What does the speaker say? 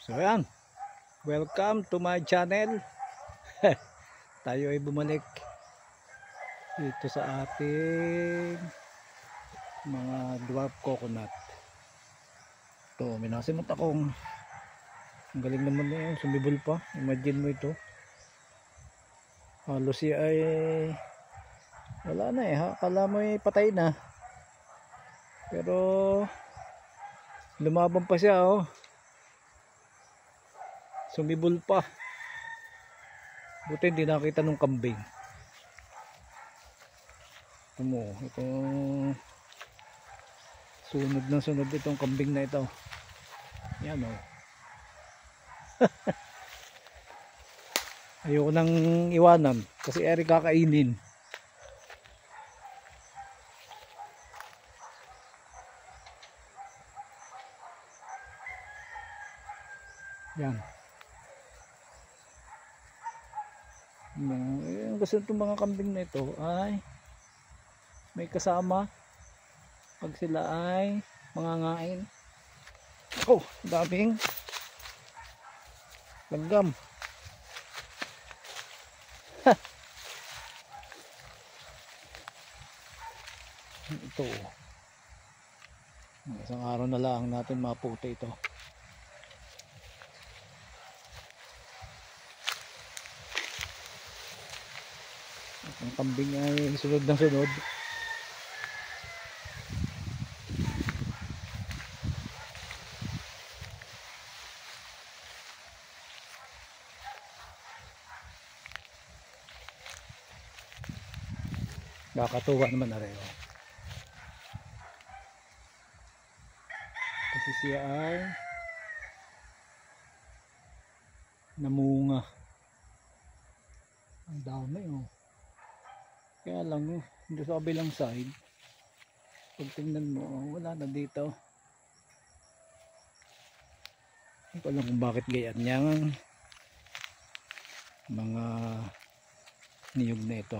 So yan, welcome to my channel. Tayo ay bumalik dito sa ating mga dwarf coconut. Ito, may nasimot akong ang galing naman na yun, sumibol pa. Imagine mo ito, halos siya ay wala na eh, akala mo ay patay na, pero lumaban pa siya, oh. Sumibol pa. Buti hindi nakita nung kambing. Ito mo, itong sunod ng sunod itong kambing na ito. Yan, oh. Ayoko nang iwanan kasi eri kakainin. Yan. Yung gusto itong mga kambing na ito ay may kasama pag sila ay mangangain. Oh, daming langgam. Ito, isang araw na lang natin maputi ito. Ang kambing ay sunod ng sunod. Nakakatuwa naman na rin. Kasi siya ay namunga. Ang dami, oh. Kaya lang, hindi sa kabilang side, pag tingnan mo, wala na dito. Hindi ko alam kung bakit gayan yung mga niyog na ito.